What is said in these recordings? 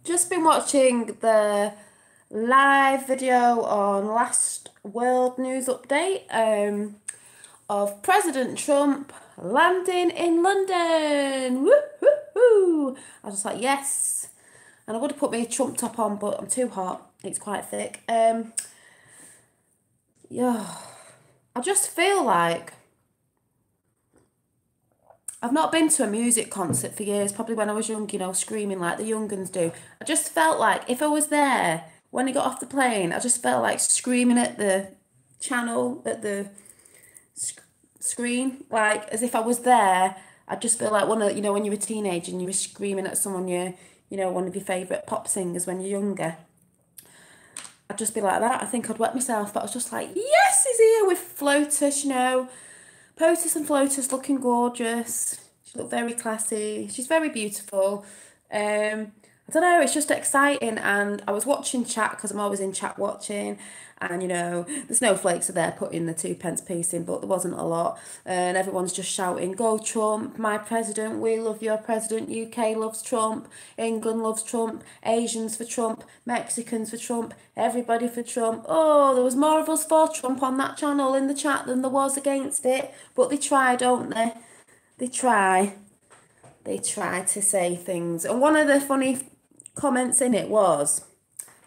Just been watching the live video on last World News Update of President Trump landing in London. Woo, woo, woo. I was just like, yes. And I would have put my Trump top on, but I'm too hot. It's quite thick. Yeah, I just feel like I've not been to a music concert for years, probably when I was young, screaming like the young uns do. I just felt like if I was there when he got off the plane, I just felt like screaming at the channel, at the screen, like as if I was there. I just feel like when you're a teenager and you were screaming at someone one of your favourite pop singers when you're younger. I'd just be like that. I think I'd wet myself, but I was just like, yes, he's here with floaters, POTUS and FLOTUS looking gorgeous. She looked very classy. She's very beautiful. I don't know, it's just exciting. And I was watching chat because I'm always in chat watching. And the snowflakes are there putting the 2p piece in, but there wasn't a lot. And everyone's just shouting, "Go Trump, my president, we love your president, UK loves Trump, England loves Trump, Asians for Trump, Mexicans for Trump, everybody for Trump." Oh, there was more of us for Trump on that channel in the chat than there was against it. But they try, don't they? They try. They try to say things. And one of the funny comments in it was,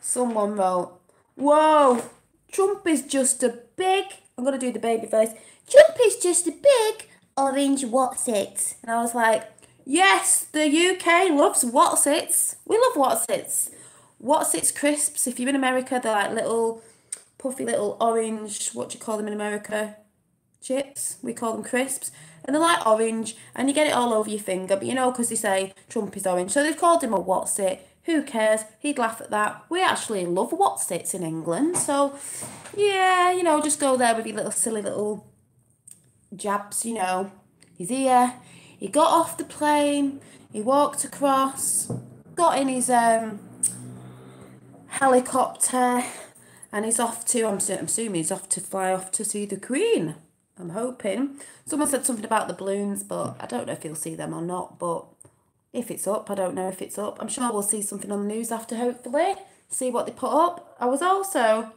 someone wrote, "Whoa, Trump is just a big," I'm going to do the baby voice, "Trump is just a big orange what's-it." And I was like, yes, the UK loves what's-its. We love what's-its. What's-its crisps. If you're in America, they're like little, puffy little orange, what do you call them in America? Chips. We call them crisps. And they're like orange, and you get it all over your finger, but because they say Trump is orange. So they've called him a what's-it. Who cares? He'd laugh at that. We actually love what's-its in England. So, yeah, just go there with your little silly little jabs, He's here. He got off the plane. He walked across. Got in his helicopter. And he's off to, I'm assuming he's off to fly off to see the Queen. I'm hoping. Someone said something about the balloons, but I don't know if he'll see them or not. But if it's up, I don't know if it's up. I'm sure we'll see something on the news after, hopefully. See what they put up. I was also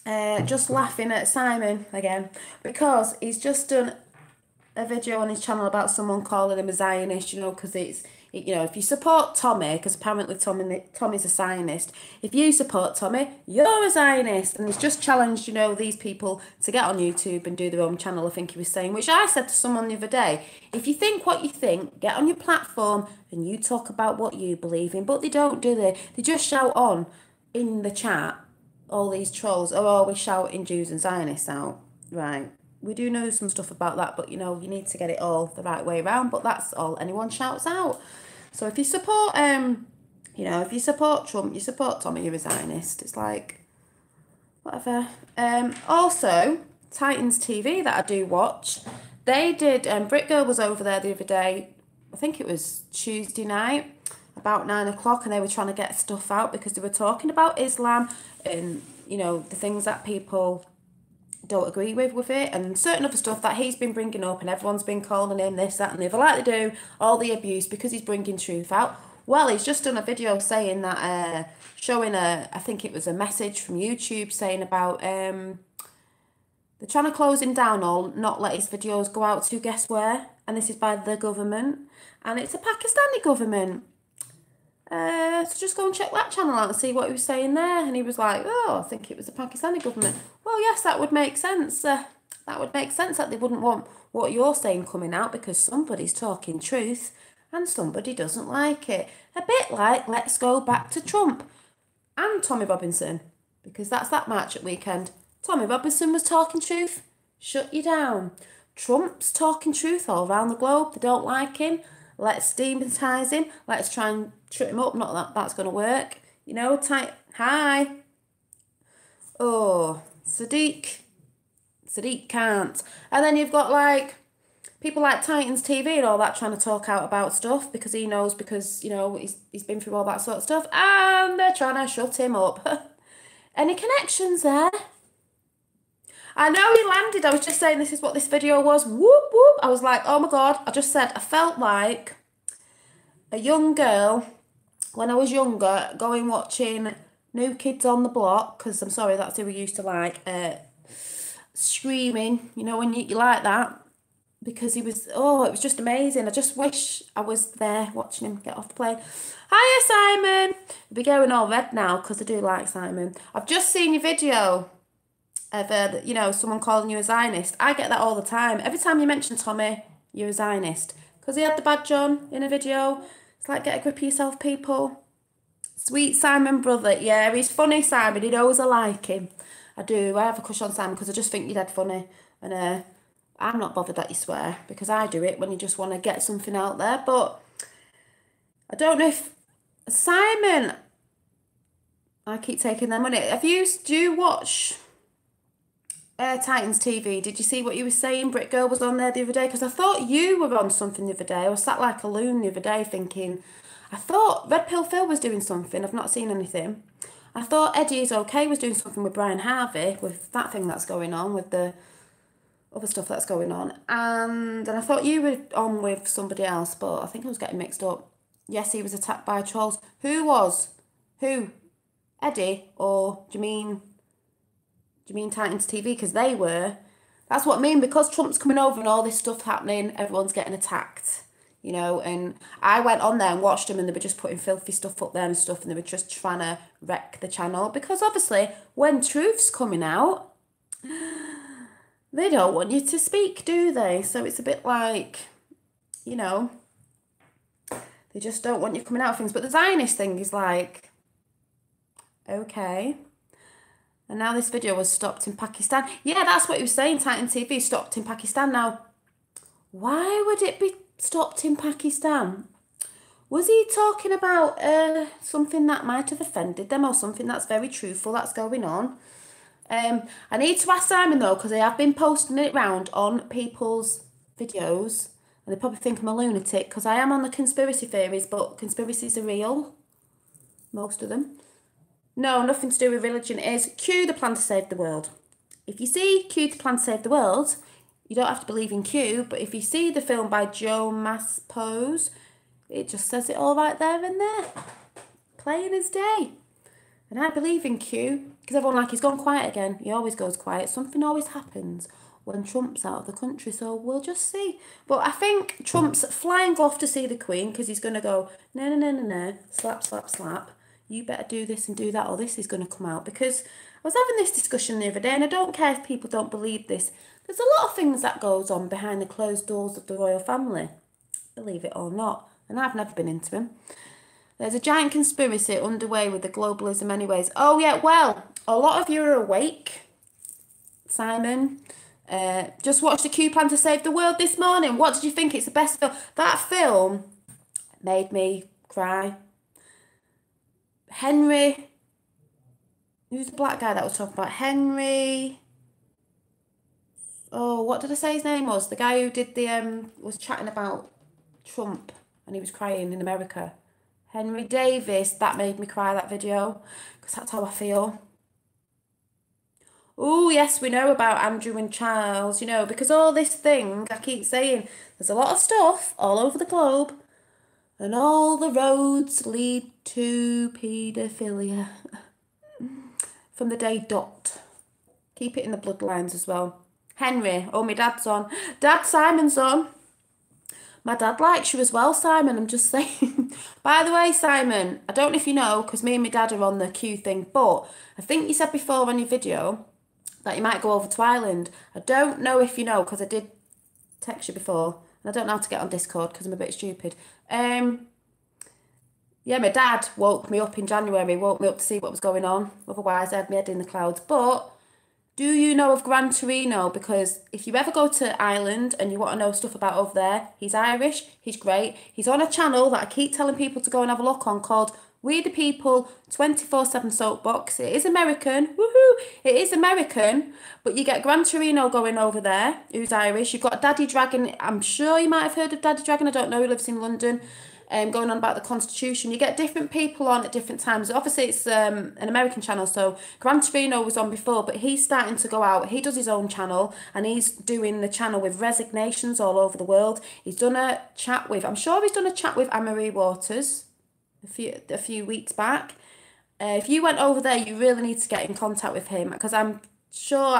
just laughing at Simon again, because he's just done a video on his channel about someone calling him a Zionist, because if you support Tommy, because apparently Tommy's a Zionist, if you support Tommy, you're a Zionist. And he's just challenged, these people to get on YouTube and do their own channel, I think he was saying, which I said to someone the other day, if you think what you think, get on your platform and you talk about what you believe in. But they don't, do they? They just shout on in the chat. All these trolls are always shouting Jews and Zionists out. Right. We do know some stuff about that, but you need to get it all the right way around. But that's all anyone shouts out. So if you support if you support Trump, you support Tommy, you're a Zionist. It's like, whatever. Also, Titans TV that I do watch, they did, Brit Girl was over there the other day, I think it was Tuesday night, about 9 o'clock, and they were trying to get stuff out because they were talking about Islam and, the things that people don't agree with it, and certain other stuff that he's been bringing up, and everyone's been calling him this, that and the other, like they do, all the abuse, because he's bringing truth out. Well, he's just done a video saying that, showing I think it was a message from YouTube saying about, they're trying to close him down or not let his videos go out to guess where, and this is by the government, and it's a Pakistani government. So just go and check that channel out and see what he was saying there. And he was like, "Oh, I think it was the Pakistani government." Well, yes, that would make sense. That would make sense that they wouldn't want what you're saying coming out, because somebody's talking truth and somebody doesn't like it. A bit like let's go back to Trump and Tommy Robinson, because that's that match at weekend. Tommy Robinson was talking truth. Shut you down. Trump's talking truth all around the globe. They don't like him. Let's demonetise him. Let's try and shut him up. Not that that's going to work. Hi. Oh, Sadiq. Sadiq can't. And then you've got people like Titans TV and all that trying to talk out about stuff because he knows, because, he's been through all that sort of stuff. And they're trying to shut him up. Any connections there? I know he landed. I was just saying this is what this video was. Whoop, whoop. I was like, oh my God. I just said I felt like a young girl, when I was younger, going watching New Kids on the Block, because I'm sorry, that's who we used to like, screaming, you know, when you like that, because he was, oh, it was just amazing. I just wish I was there watching him get off the plane. Hiya, Simon. I'll be going all red now because I do like Simon. I've just seen your video of, you know, someone calling you a Zionist. I get that all the time. Every time you mention Tommy, you're a Zionist. Because he had the badge on in a video. It's like, get a grip of yourself, people. Sweet Simon brother. Yeah, he's funny, Simon. He knows I like him. I do. I have a crush on Simon because I just think you're dead funny. And I'm not bothered that you swear because I do it when you just want to get something out there. But I don't know if Simon, I keep taking their money. Do you watch Titans TV? Did you see what you were saying? Brit Girl was on there the other day because I thought you were on something the other day. I was sat like a loon the other day thinking, I thought Red Pill Phil was doing something. I've not seen anything. I thought Eddie Is Okay was doing something with Brian Harvey with that thing that's going on with the other stuff that's going on. And I thought you were on with somebody else, but I think I was getting mixed up. Yes, he was attacked by trolls. Who was? Who? Eddie? Or do you mean Titans TV? Because they were. That's what I mean. Because Trump's coming over and all this stuff happening, everyone's getting attacked. You know, and I went on there and watched them and they were just putting filthy stuff up there and stuff and they were just trying to wreck the channel. Because obviously, when truth's coming out, they don't want you to speak, do they? So it's a bit like, you know, they just don't want you coming out of things. But the Zionist thing is like, okay. And now this video was stopped in Pakistan. Yeah, that's what he was saying, Titan TV, stopped in Pakistan. Now, why would it be stopped in Pakistan? Was he talking about something that might have offended them or something that's very truthful that's going on? I need to ask Simon though, because I have been posting it round on people's videos and they probably think I'm a lunatic because I am on the conspiracy theories, but conspiracies are real. Most of them. No, nothing to do with religion. It is Q, the plan to save the world. If you see Q, the plan to save the world, you don't have to believe in Q, but if you see the film by Joe Maspose, it just says it all right there and there. Plain as day. And I believe in Q, because everyone like, he's gone quiet again. He always goes quiet. Something always happens when Trump's out of the country, so we'll just see. But I think Trump's flying off to see the Queen, because he's going to go, no, slap, slap, slap. You better do this and do that, or this is going to come out. Because I was having this discussion the other day, and I don't care if people don't believe this. There's a lot of things that goes on behind the closed doors of the royal family, believe it or not. And I've never been into them. There's a giant conspiracy underway with the globalism anyways. Oh, yeah, well, a lot of you are awake. Simon, just watched the Q Plan to Save the World this morning. What did you think? It's the best film. That film made me cry. Henry, who's the black guy that was talking about? Henry, oh, what did I say his name was? The guy who did the, was chatting about Trump and he was crying in America. Henry Davis, that made me cry, that video, because that's how I feel. Oh, yes, we know about Andrew and Charles, you know, because all this thing, I keep saying, there's a lot of stuff all over the globe, and all the roads lead to paedophilia. From the day dot. Keep it in the bloodlines as well. Henry, oh, my dad's on. Dad, Simon's on. My dad likes you as well, Simon, I'm just saying. By the way, Simon, I don't know if you know, because me and my dad are on the Q thing, but I think you said before on your video that you might go over to Ireland. I don't know if you know, because I did text you before, and I don't know how to get on Discord because I'm a bit stupid. Yeah, my dad woke me up in January, woke me up to see what was going on. Otherwise, I had my head in the clouds. But do you know of Gran Torino? Because if you ever go to Ireland and you want to know stuff about over there, he's Irish, he's great. He's on a channel that I keep telling people to go and have a look on called We the People 24/7 Soapbox. It is American, woohoo! It is American, but you get Gran Torino going over there, who's Irish. You've got Daddy Dragon. I'm sure you might have heard of Daddy Dragon. I don't know, he lives in London. going on about the Constitution. You get different people on at different times. Obviously, it's an American channel, so Gran Torino was on before, but he's starting to go out. He does his own channel, and he's doing the channel with resignations all over the world. He's done a chat with, I'm sure he's done a chat with Anne-Marie Waters a few weeks back. If you went over there, you really need to get in contact with him, because I'm sure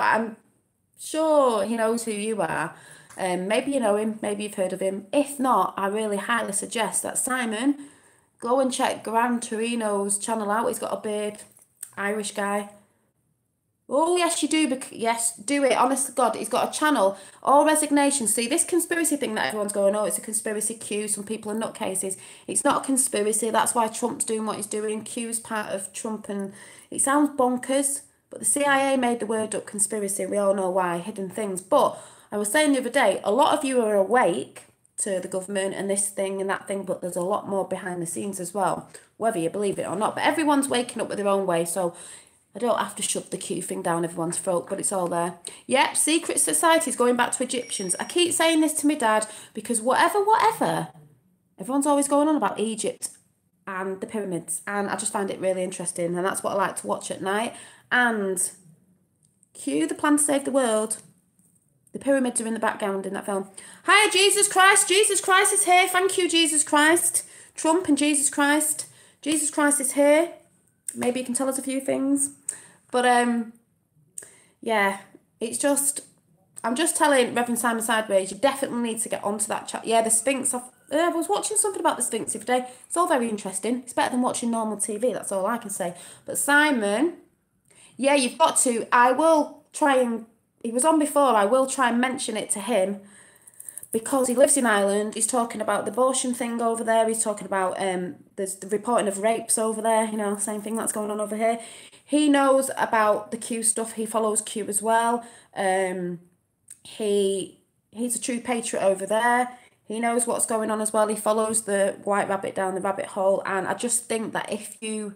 he knows who you are. Maybe you know him, maybe you've heard of him. If not, I really highly suggest that Simon, go and check Gran Torino's channel out. He's got a beard, Irish guy. Oh, yes, you do. Yes, do it. Honest to God, he's got a channel. All resignation. See, this conspiracy thing that everyone's going, oh, it's a conspiracy. Q. Some people are nutcases. It's not a conspiracy. That's why Trump's doing what he's doing. Q's part of Trump, and it sounds bonkers. But the CIA made the word up conspiracy. We all know why. Hidden things. But I was saying the other day, a lot of you are awake to the government and this thing and that thing, but there's a lot more behind the scenes as well, whether you believe it or not. But everyone's waking up with their own way, so I don't have to shove the Q thing down everyone's throat, but it's all there. Yep, secret societies going back to Egyptians. I keep saying this to my dad because whatever, everyone's always going on about Egypt and the pyramids, and I just find it really interesting, and that's what I like to watch at night. And Q, the plan to save the world. The pyramids are in the background in that film. Hi, Jesus Christ. Jesus Christ is here. Thank you, Jesus Christ. Trump and Jesus Christ. Jesus Christ is here. Maybe you can tell us a few things. But, yeah, it's just, I'm just telling Reverend Simon Sideways, you definitely need to get onto that chat. Yeah, the Sphinx. I was watching something about the Sphinx the other day. It's all very interesting. It's better than watching normal TV. That's all I can say. But Simon, yeah, you've got to. I will try and, he was on before, I will try and mention it to him because he lives in Ireland. He's talking about the abortion thing over there. He's talking about there's the reporting of rapes over there, you know, same thing that's going on over here. He knows about the Q stuff. He follows Q as well. He's a true patriot over there. He knows what's going on as well. He follows the white rabbit down the rabbit hole. And I just think that if you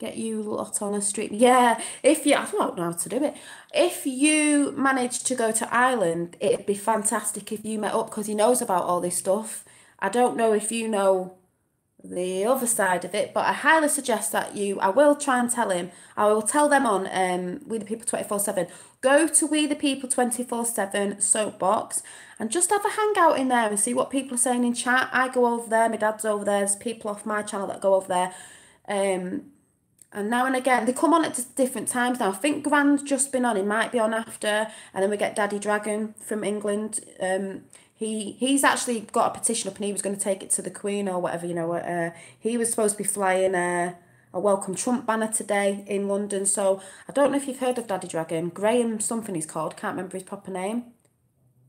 get you lot on a street. Yeah, I don't know how to do it. If you manage to go to Ireland, it'd be fantastic if you met up because he knows about all this stuff. I don't know if you know the other side of it, but I highly suggest that I will try and tell him. I will tell them on We the People 24/7. Go to We the People 24/7 soapbox and just have a hangout in there and see what people are saying in chat. I go over there, my dad's over there, there's people off my channel that go over there. And now and again, they come on at different times now. I think Gran's just been on. He might be on after. And then we get Daddy Dragon from England. He's actually got a petition up and he was going to take it to the Queen or whatever, you know. He was supposed to be flying a Welcome Trump banner today in London. So I don't know if you've heard of Daddy Dragon. Graham something he's called. Can't remember his proper name.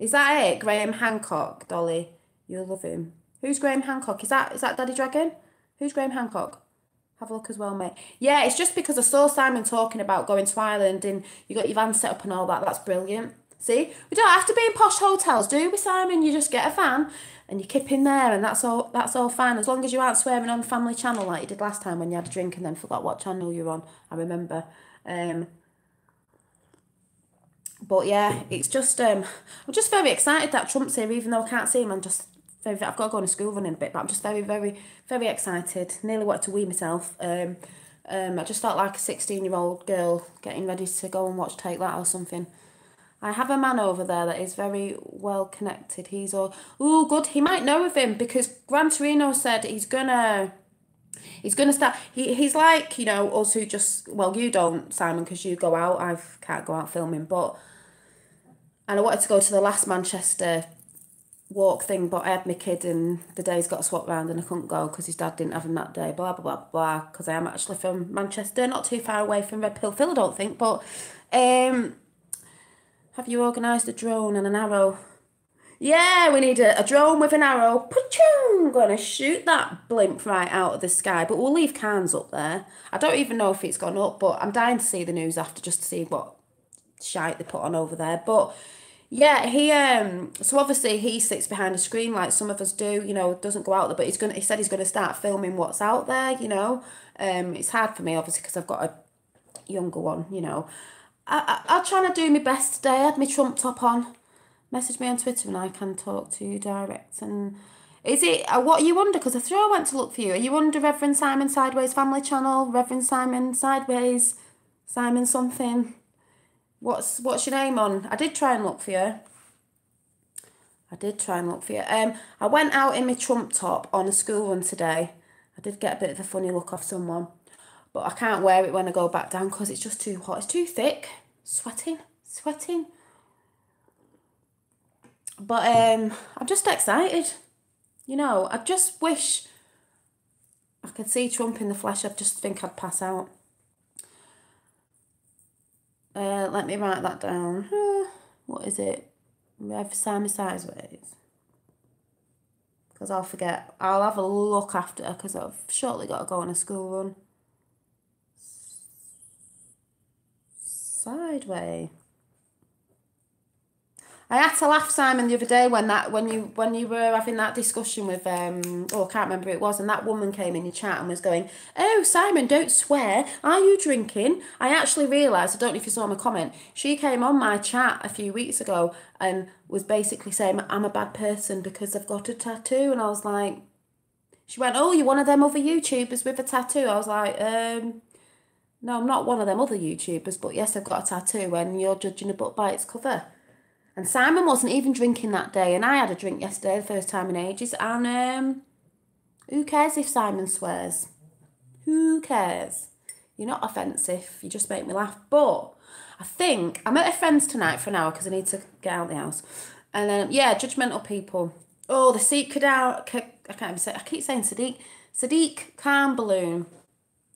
Is that it? Graham Hancock, Dolly. You'll love him. Who's Graham Hancock? Is that Daddy Dragon? Who's Graham Hancock? Have a look as well, mate. Yeah, it's just because I saw Simon talking about going to Ireland and you got your van set up and all that. That's brilliant. See, we don't have to be in posh hotels, do we, Simon? You just get a van and you kip in there and that's all fine. As long as you aren't swearing on the family channel like you did last time when you had a drink and then forgot what channel you're on. I remember. But yeah, it's just, I'm just very excited that Trump's here, even though I can't see him. I've got to go to school running a bit, but I'm just very, very, very excited. Nearly wanted to wee myself. I just felt like a 16-year-old girl getting ready to go and watch Take That or something. I have a man over there that is very well connected. He's all, oh, good. He might know of him because Gran Torino said he's gonna start. He's like, you know, us who just, well, you don't, Simon, because you go out. I can't go out filming, and I wanted to go to the last Manchester walk thing, but I had my kid and the days got swapped round and I couldn't go because his dad didn't have him that day, blah, blah, blah, blah, because I am actually from Manchester, not too far away from Red Pill Phil, I don't think, but have you organised a drone and an arrow? Yeah, we need a drone with an arrow. Pachoo! Gonna shoot that blimp right out of the sky, but we'll leave Cairns up there. I don't even know if it's gone up, but I'm dying to see the news after just to see what shite they put on over there, but yeah, he so obviously he sits behind a screen like some of us do, you know, doesn't go out there, but he said he's gonna start filming what's out there, you know. It's hard for me obviously because I've got a younger one, you know. I'll try to do my best today. I had my Trump top on. Message me on Twitter and I can talk to you direct. And Is it, what are you under? Because I thought I went to look for you. Are you under Reverend Simon Sideways Family Channel? Reverend Simon Sideways? Simon something? What's your name on? I did try and look for you. I went out in my Trump top on a school run today. I did get a bit of a funny look off someone. But I can't wear it when I go back down because it's just too hot. It's too thick. Sweating. But I'm just excited. You know, I just wish I could see Trump in the flesh. I just think I'd pass out. Let me write that down. What is it? Rev Simon Sideways. Because I'll forget. I'll have a look after because I've shortly got to go on a school run. Sideways. I had to laugh, Simon, the other day when you were having that discussion with I can't remember who it was, and that woman came in your chat and was going, "Oh, Simon, don't swear. Are you drinking?" I actually realised, I don't know if you saw my comment, she came on my chat a few weeks ago and was basically saying I'm a bad person because I've got a tattoo, and I was like, she went, "Oh, you're one of them other YouTubers with a tattoo." I was like, no, I'm not one of them other YouTubers, but yes, I've got a tattoo, and you're judging a book by its cover. And Simon wasn't even drinking that day, and I had a drink yesterday, the first time in ages, and who cares if Simon swears? Who cares? You're not offensive, you just make me laugh. But I think, I'm at a friend's tonight for an hour because I need to get out of the house. And then, yeah, judgmental people. Oh, the secret out, I can't even say, I keep saying Sadiq Khan balloon.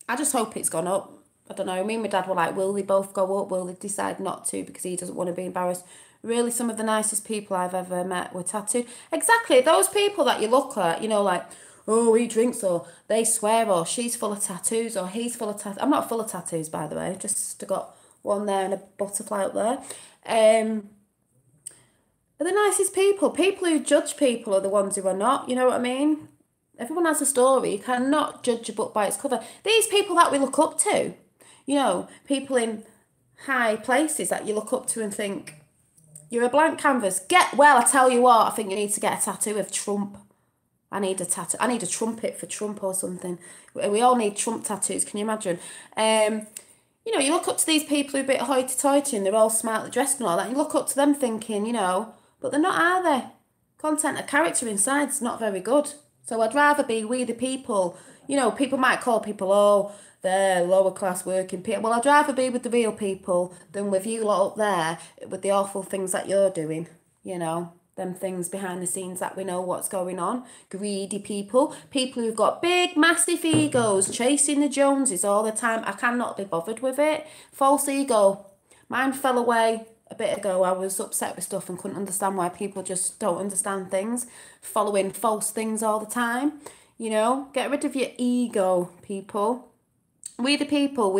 I just hope it's gone up. I don't know, me and my dad were like, will they both go up? Will they decide not to because he doesn't want to be embarrassed? Really, some of the nicest people I've ever met were tattooed. Exactly, those people that you look at, you know, like, oh, he drinks, or they swear, or she's full of tattoos, or he's full of tattoos. I'm not full of tattoos, by the way, just got one there and a butterfly up there. Are the nicest people. People who judge people are the ones who are not, you know what I mean? Everyone has a story. You cannot judge a book by its cover. These people that we look up to, you know, people in high places that you look up to and think, you're a blank canvas. Well, I tell you what, I think you need to get a tattoo of Trump. I need a tattoo. I need a trumpet for Trump or something. We all need Trump tattoos, can you imagine? You know, you look up to these people who are a bit hoity-toity and they're all smartly dressed and all that. And you look up to them thinking, you know, but they're not, are they? Content of character inside is not very good. So I'd rather be we the people. You know, people might call people, oh, they're lower class working people. Well, I'd rather be with the real people than with you lot up there with the awful things that you're doing, you know, them things behind the scenes that we know what's going on. Greedy people, people who've got big, massive egos, chasing the Joneses all the time. I cannot be bothered with it. False ego. Mine fell away a bit ago. I was upset with stuff and couldn't understand why people just don't understand things, following false things all the time. You know, get rid of your ego, people. We the people,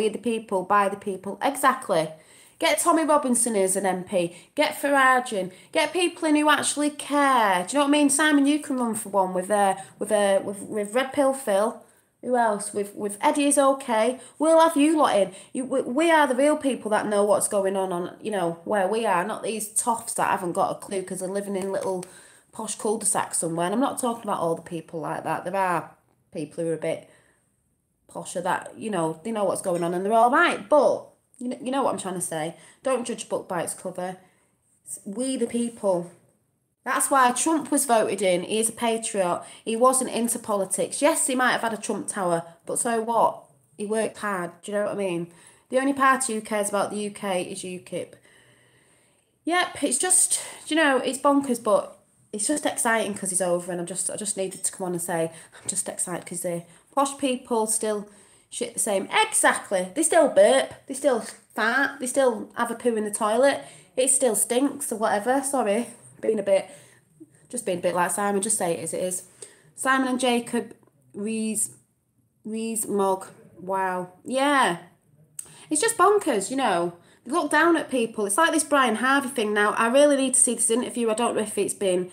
by the people. Exactly. Get Tommy Robinson as an MP. Get Farage in. Get people in who actually care. Do you know what I mean? Simon, you can run for one with Red Pill Phil. Who else? With Eddie is okay. We'll have you lot in. We are the real people that know what's going on, you know, where we are. Not these toffs that haven't got a clue because they're living in little posh cul-de-sac somewhere. And I'm not talking about all the people like that. There are people who are a bit posher that, you know, they know what's going on and they're all right. But you know what I'm trying to say. Don't judge a book by its cover. It's we the people. That's why Trump was voted in. He's a patriot. He wasn't into politics. Yes, he might have had a Trump Tower, but so what? He worked hard. Do you know what I mean? The only party who cares about the UK is UKIP. Yep, it's just, you know, it's bonkers, but it's just exciting because he's over, and I just needed to come on and say I'm just excited because the posh people still shit the same. Exactly. They still burp. They still fart. They still have a poo in the toilet. It still stinks or whatever. Sorry, being a bit like Simon. Just say it as it is. Simon and Jacob Rees-Mogg. Wow. Yeah. It's just bonkers, you know. They look down at people. It's like this Brian Harvey thing now. I really need to see this interview. I don't know if it's been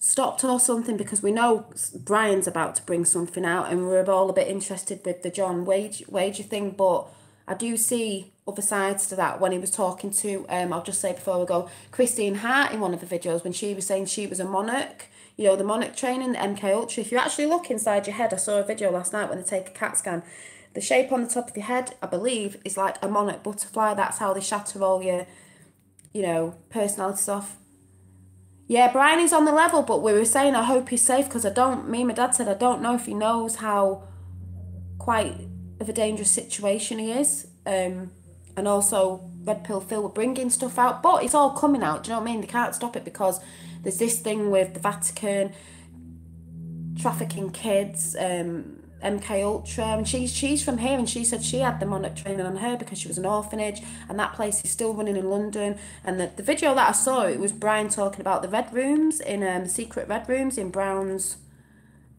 stopped or something because we know Brian's about to bring something out and we're all a bit interested with the John Wager thing, but I do see other sides to that when he was talking to, I'll just say before we go, Christine Hart in one of the videos when she was saying she was a monarch, you know, the Monarch training, the MK Ultra. If you actually look inside your head, I saw a video last night when they take a CAT scan. The shape on the top of your head, I believe, is like a monarch butterfly. That's how they shatter all your, you know, personalities off. Yeah, Brian is on the level, but we were saying I hope he's safe because me and my dad said I don't know if he knows how quite of a dangerous situation he is. And also Red Pill Phil were bringing stuff out, but it's all coming out. Do you know what I mean? They can't stop it because there's this thing with the Vatican trafficking kids, MK Ultra, and she's from here, and she said she had the Monarch training on her because she was an orphanage, and that place is still running in London. And the video that I saw, it was Brian talking about the red rooms in the secret red rooms in Brown's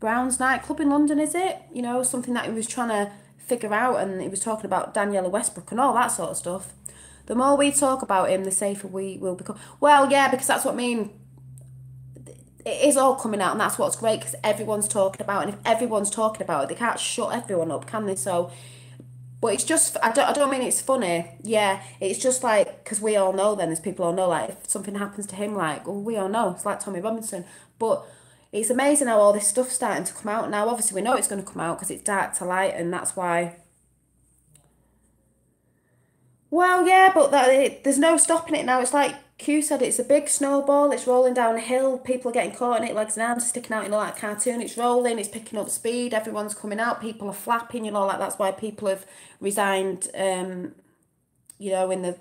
nightclub in London, is it? You know, something that he was trying to figure out, and he was talking about Daniela Westbrook and all that sort of stuff. The more we talk about him, the safer we will become. Well, yeah, because that's what I mean. It is all coming out, and that's what's great because everyone's talking about it. And if everyone's talking about it, they can't shut everyone up, can they? So, but it's just, I don't mean it's funny. Yeah, it's just like, because we all know then, there's people all know, like, if something happens to him, like, well, we all know. It's like Tommy Robinson. But it's amazing how all this stuff's starting to come out now. Obviously, we know it's going to come out because it's dark to light, and that's why. Well, yeah, but there's no stopping it now. It's like Q said, it's a big snowball. It's rolling down a hill. People are getting caught in it. Legs and arms are sticking out, you know, like a cartoon. It's rolling. It's picking up speed. Everyone's coming out. People are flapping, you know, like that's why people have resigned, you know, in the,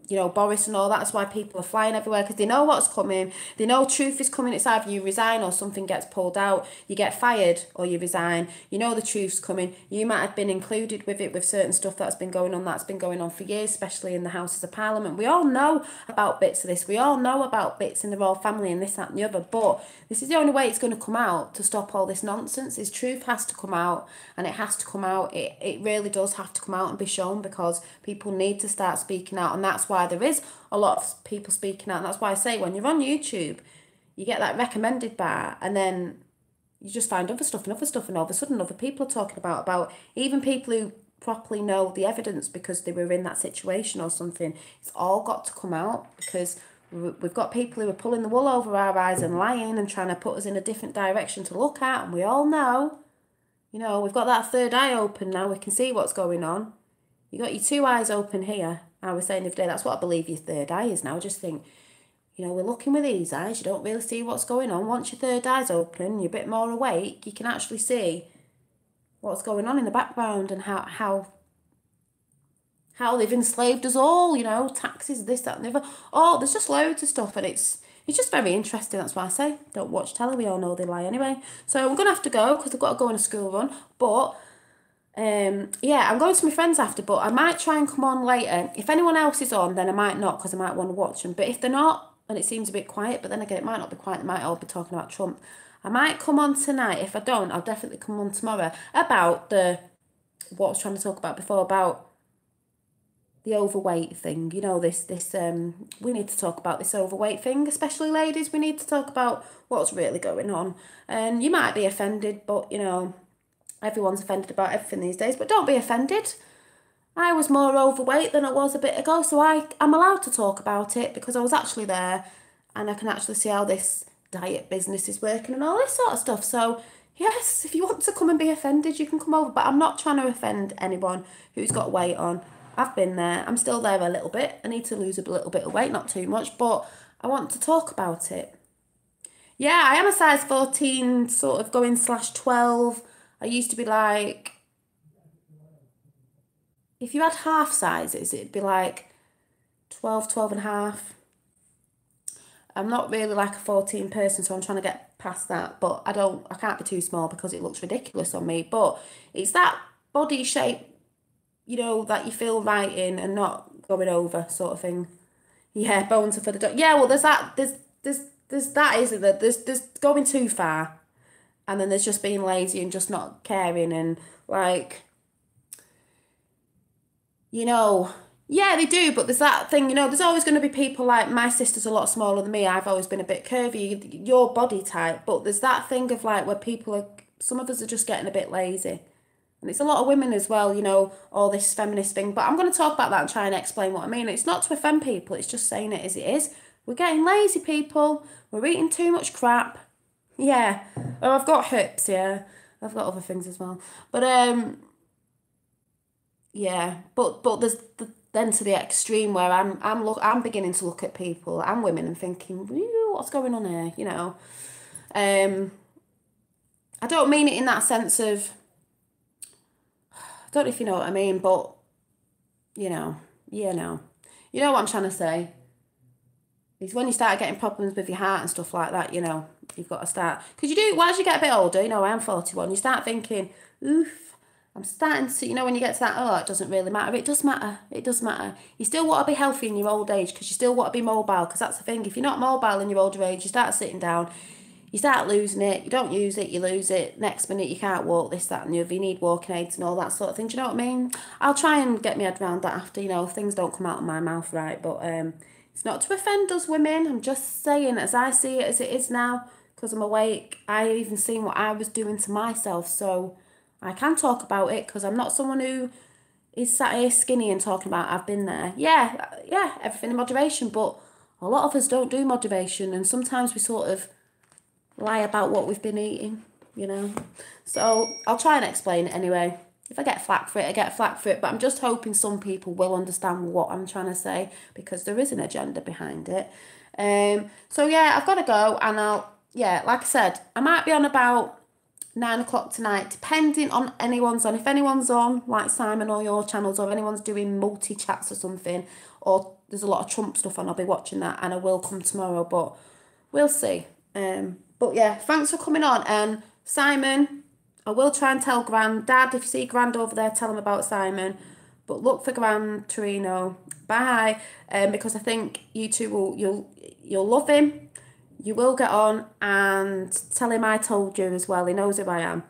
you know, Boris and all that. That's why people are flying everywhere because they know what's coming. They know truth is coming. It's either you resign or something gets pulled out. You get fired or you resign. You know the truth's coming. You might have been included with it, with certain stuff that's been going on for years, especially in the Houses of Parliament. We all know about bits of this. We all know about bits in the royal family and this, that and the other. But this is the only way it's going to come out to stop all this nonsense. Is truth has to come out, and it has to come out. It really does have to come out and be shown because people need to start speaking out, and that's why there is a lot of people speaking out. And that's why I say when you're on YouTube, you get that recommended bar, and then you just find other stuff, and all of a sudden other people are talking about even people who properly know the evidence because they were in that situation or something. It's all got to come out because we've got people who are pulling the wool over our eyes and lying and trying to put us in a different direction to look at, and we all know, you know, we've got that third eye open now. We can see what's going on. You got your two eyes open here. I was saying the other day, that's what I believe your third eye is now. I just think, you know, we're looking with these eyes. You don't really see what's going on. Once your third eye's open, you're a bit more awake, you can actually see what's going on in the background and how they've enslaved us all, you know, taxes, this, that and the other. Oh, there's just loads of stuff, and it's just very interesting. That's why I say don't watch telly. We all know they lie anyway. So I'm going to have to go because I've got to go on a school run. But yeah, I'm going to my friends after, but I might try and come on later. If anyone else is on, then I might not because I might want to watch them. But if they're not, and it seems a bit quiet, but then again, it might not be quiet. They might all be talking about Trump. I might come on tonight. If I don't, I'll definitely come on tomorrow about what I was trying to talk about before, about the overweight thing. You know, this we need to talk about this overweight thing, especially ladies. We need to talk about what's really going on. And you might be offended, but, you know, everyone's offended about everything these days, but don't be offended. I was more overweight than I was a bit ago, so I'm allowed to talk about it because I was actually there and I can actually see how this diet business is working and all this sort of stuff. So, yes, if you want to come and be offended, you can come over, but I'm not trying to offend anyone who's got weight on. I've been there. I'm still there a little bit. I need to lose a little bit of weight, not too much, but I want to talk about it. Yeah, I am a size 14, sort of going /12. I used to be like, if you had half sizes, it'd be like 12, 12 and a half. I'm not really like a 14 person, so I'm trying to get past that, but I can't be too small because it looks ridiculous on me. But it's that body shape, you know, that you feel right in and not going over sort of thing. Yeah, bones are for the dog. Yeah, well, there's that, there's that, isn't there? There's going too far. And then there's just being lazy and just not caring and like, you know, yeah, they do, but there's that thing, you know, there's always going to be people like my sister's a lot smaller than me. I've always been a bit curvy, your body type, but there's that thing of like where some of us are just getting a bit lazy. And it's a lot of women as well, you know, all this feminist thing. But I'm going to talk about that and try and explain what I mean. It's not to offend people, it's just saying it as it is. We're getting lazy, people. We're eating too much crap. Yeah. Oh, I've got hips, yeah. I've got other things as well. But yeah. But there's then to the extreme where I'm beginning to look at people and women and thinking, "Ew, what's going on here?" You know. Um I don't mean it in that sense of I don't know if you know what I mean, but you know, you know. You know what I'm trying to say? Is when you start getting problems with your heart and stuff like that, you know, you've got to start. Because you do, as you get a bit older, you know, I am 41, you start thinking, oof, I'm starting to, you know, when you get to that, oh, it doesn't really matter. It does matter. It does matter. You still want to be healthy in your old age because you still want to be mobile. Because that's the thing. If you're not mobile in your older age, you start sitting down, you start losing it. You don't use it, you lose it. Next minute, you can't walk, this, that, and the other. You need walking aids and all that sort of thing. Do you know what I mean? I'll try and get my head around that after, you know, if things don't come out of my mouth right. But, it's not to offend us women. I'm just saying, as I see it as it is now, because I'm awake, I even seen what I was doing to myself. So I can talk about it because I'm not someone who is sat here skinny and talking about I've been there. Yeah, yeah, everything in moderation. But a lot of us don't do moderation. And sometimes we sort of lie about what we've been eating, you know. So I'll try and explain it anyway. If I get flack for it, I get flack for it. But I'm just hoping some people will understand what I'm trying to say because there is an agenda behind it. So yeah, I've got to go, and yeah, like I said, I might be on about 9 o'clock tonight, depending on anyone's on. If anyone's on, like Simon or your channels, or if anyone's doing multi chats or something, or there's a lot of Trump stuff on, I'll be watching that, and I will come tomorrow. But we'll see. But yeah, thanks for coming on, and Simon, I will try and tell Dad, if you see Grand over there, tell him about Simon. But look for Gran Torino. Bye. Because I think you two you'll love him. You will get on, and tell him I told you as well. He knows who I am.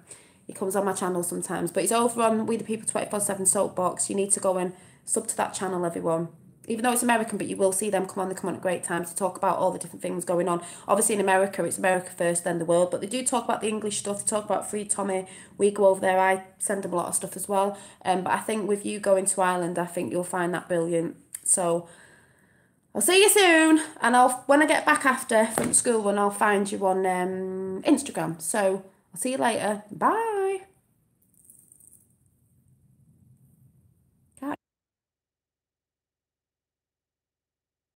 He comes on my channel sometimes. But he's over on We the People 24/7 Soapbox. You need to go and sub to that channel, everyone. Even though it's American, but you will see them come on. They come on at great times to talk about all the different things going on. Obviously in America, it's America first, then the world. But they do talk about the English stuff. They talk about Free Tommy. We go over there. I send them a lot of stuff as well. But I think with you going to Ireland, I think you'll find that brilliant. So I'll see you soon. And when I get back after from school run, I'll find you on Instagram. So I'll see you later. Bye.